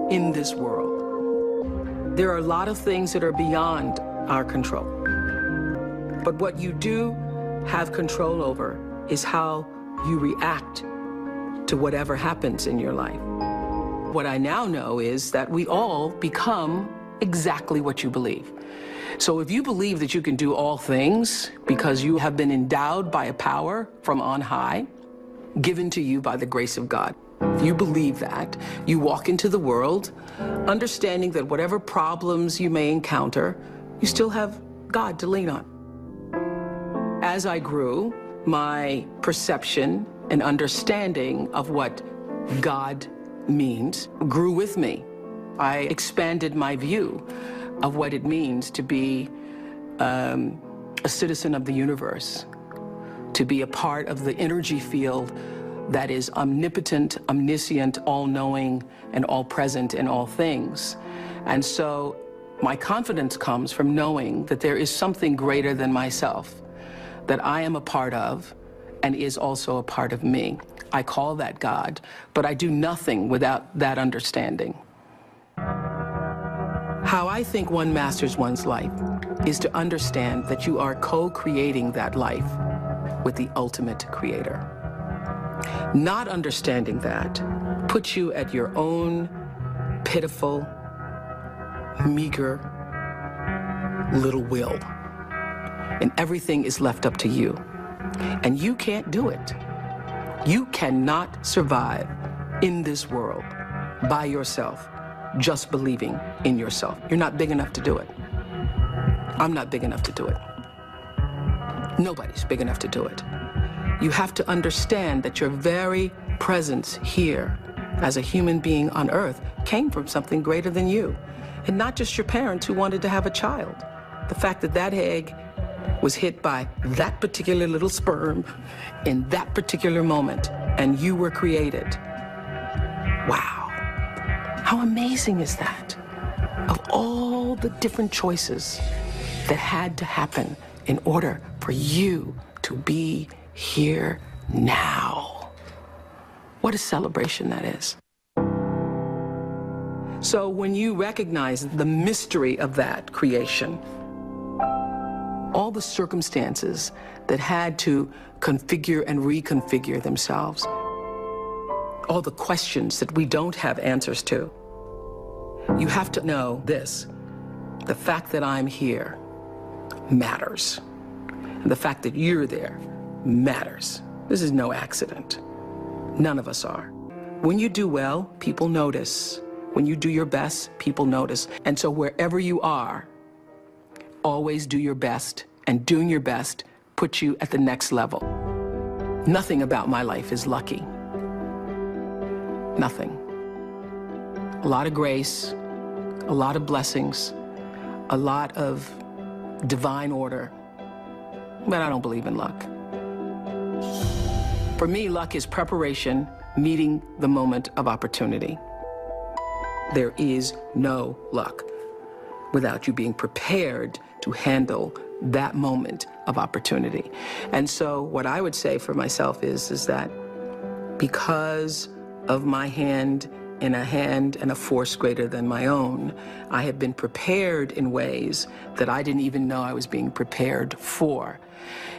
in this world. There are a lot of things that are beyond our control. But what you do have control over is how you react to whatever happens in your life. What I now know is that we all become exactly what you believe. So if you believe that you can do all things because you have been endowed by a power from on high, given to you by the grace of God, if you believe that, you walk into the world understanding that whatever problems you may encounter, you still have God to lean on. As I grew, my perception and understanding of what God means grew with me. I expanded my view of what it means to be a citizen of the universe, to be a part of the energy field that is omnipotent, omniscient, all-knowing, and all-present in all things. And so my confidence comes from knowing that there is something greater than myself, that I am a part of and is also a part of me. I call that God, but I do nothing without that understanding. How I think one masters one's life is to understand that you are co-creating that life with the ultimate creator. Not understanding that puts you at your own pitiful, meager little will. And everything is left up to you. And you can't do it. You cannot survive in this world by yourself, just believing in yourself. You're not big enough to do it. I'm not big enough to do it. Nobody's big enough to do it. You have to understand that your very presence here as a human being on earth came from something greater than you. And not just your parents who wanted to have a child. The fact that that egg was hit by that particular little sperm in that particular moment, and you were created. Wow. How amazing is that? Of all the different choices that had to happen in order for you to be here now. What a celebration that is. So when you recognize the mystery of that creation, all the circumstances that had to configure and reconfigure themselves, all the questions that we don't have answers to, you have to know this: the fact that I'm here matters. And the fact that you're there matters. This is no accident. None of us are. When you do well, people notice. When you do your best, people notice. And so wherever you are, always do your best, and doing your best puts you at the next level. Nothing about my life is lucky. Nothing. A lot of grace, a lot of blessings, a lot of divine order, but I don't believe in luck. For me, luck is preparation meeting the moment of opportunity. There is no luck without you being prepared to handle that moment of opportunity. And so what I would say for myself is that because of my hand in a hand and a force greater than my own, I have been prepared in ways that I didn't even know I was being prepared for.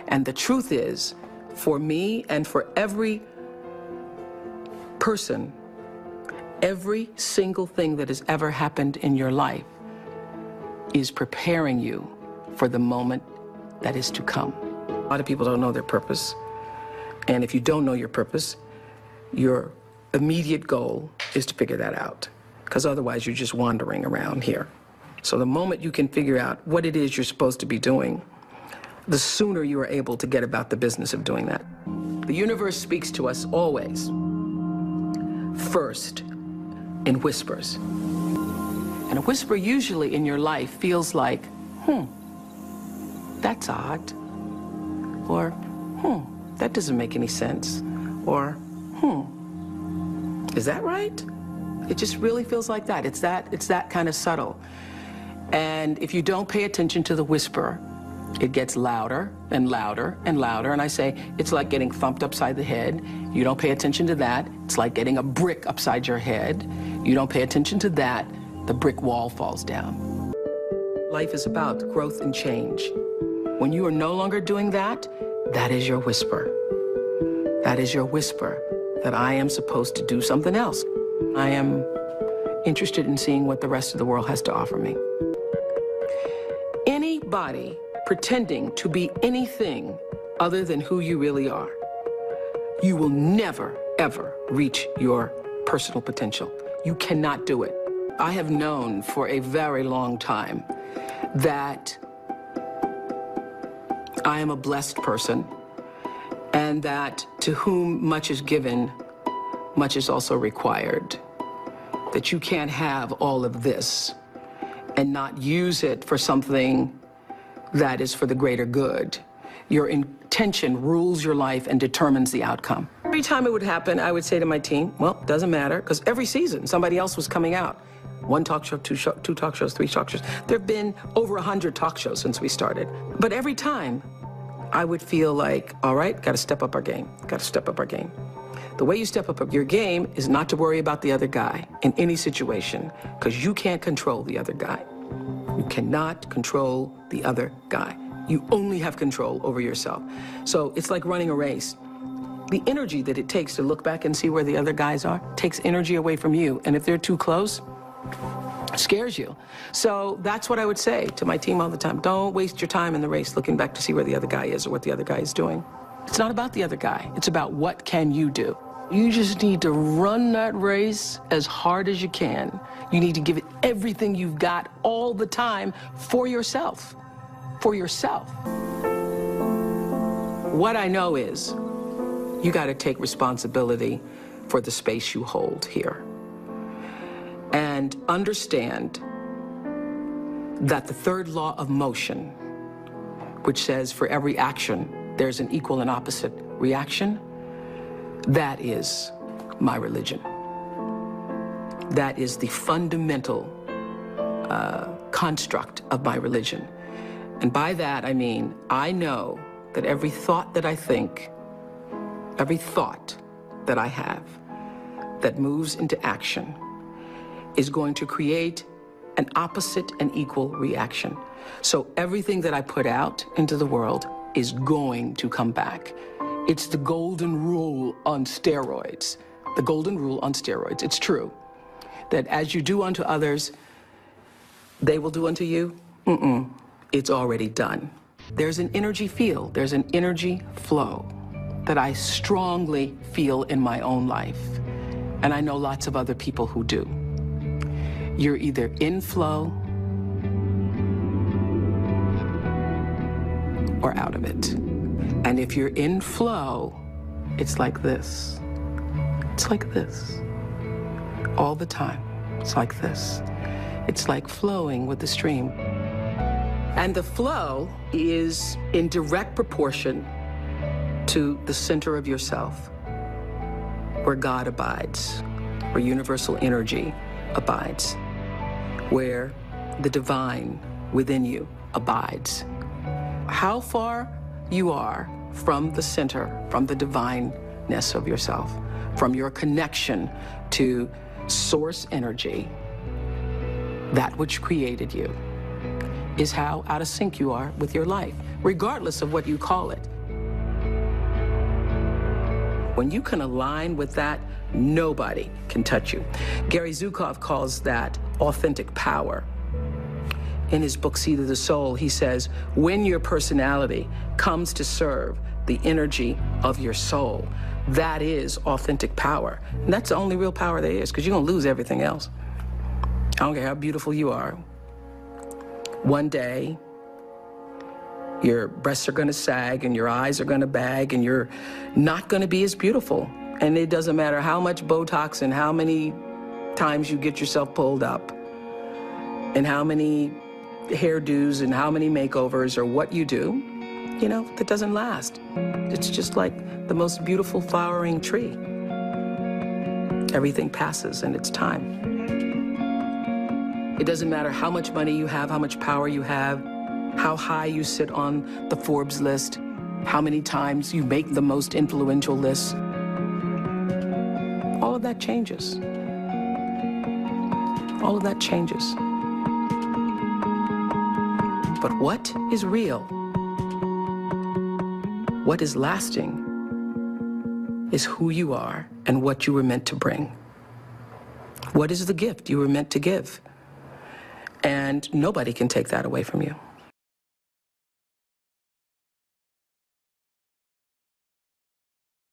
And the truth is, for me and for every person, every single thing that has ever happened in your life is preparing you for the moment that is to come. A lot of people don't know their purpose. And if you don't know your purpose, your immediate goal is to figure that out, because otherwise you're just wandering around here. So the moment you can figure out what it is you're supposed to be doing, the sooner you are able to get about the business of doing that. The universe speaks to us always, first, in whispers. And a whisper usually in your life feels like, that's odd, or that doesn't make any sense, or is that right? It just really feels like that. It's that kind of subtle. And if you don't pay attention to the whisper, It gets louder and louder and louder, and I say, it's like getting thumped upside the head. You don't pay attention to that. It's like getting a brick upside your head. You don't pay attention to that, the brick wall falls down. Life is about growth and change. When you are no longer doing that, that is your whisper. That is your whisper that I am supposed to do something else. I am interested in seeing what the rest of the world has to offer me. Anybody pretending to be anything other than who you really are, you will never, ever reach your personal potential. You cannot do it. I have known for a very long time that I am a blessed person, and that to whom much is given, much is also required. That you can't have all of this and not use it for something that is for the greater good. Your intention rules your life and determines the outcome. Every time it would happen, I would say to my team, well, doesn't matter, because every season somebody else was coming out. One talk show, two talk shows, three talk shows. There have been over 100 talk shows since we started. But every time, I would feel like, all right, got to step up our game, got to step up our game. The way you step up your game is not to worry about the other guy in any situation, because you can't control the other guy. You cannot control the other guy. You only have control over yourself. So it's like running a race. The energy that it takes to look back and see where the other guys are takes energy away from you. And if they're too close, it scares you. So that's what I would say to my team all the time. Don't waste your time in the race looking back to see where the other guy is or what the other guy is doing. It's not about the other guy. It's about what can you do. You just need to run that race as hard as you can. You need to give it everything you've got all the time for yourself. For yourself. What I know is you got to take responsibility for the space you hold here. And understand that the third law of motion, which says for every action, there's an equal and opposite reaction, that is my religion. That is the fundamental construct of my religion. And by that, I mean, I know that every thought that I think, every thought that I have that moves into action is going to create an opposite and equal reaction. So everything that I put out into the world is going to come back. It's the golden rule on steroids. The golden rule on steroids. It's true that as you do unto others, they will do unto you. It's already done. There's an energy field, there's an energy flow that I strongly feel in my own life. And I know lots of other people who do. You're either in flow or out of it. And if you're in flow, it's like this. It's like this. All the time. It's like this. It's like flowing with the stream. And the flow is in direct proportion to the center of yourself, where God abides, where universal energy abides, where the divine within you abides. How far you are from the center, from the divineness of yourself, from your connection to source energy, that which created you, is how out of sync you are with your life, regardless of what you call it. When you can align with that, nobody can touch you. Gary Zukov calls that authentic power. In his book, Seed of the Soul, he says, when your personality comes to serve the energy of your soul, that is authentic power. And that's the only real power there is, because you're going to lose everything else. I don't care how beautiful you are. One day, your breasts are going to sag and your eyes are going to bag and you're not going to be as beautiful. And it doesn't matter how much Botox and how many times you get yourself pulled up and how many hairdos and how many makeovers or what you do, you know, that doesn't last. It's just like the most beautiful flowering tree. Everything passes in its time. It doesn't matter how much money you have, how much power you have, how high you sit on the Forbes list, how many times you make the most influential lists. All of that changes. All of that changes. But what is real, what is lasting, is who you are and what you were meant to bring. What is the gift you were meant to give? And nobody can take that away from you.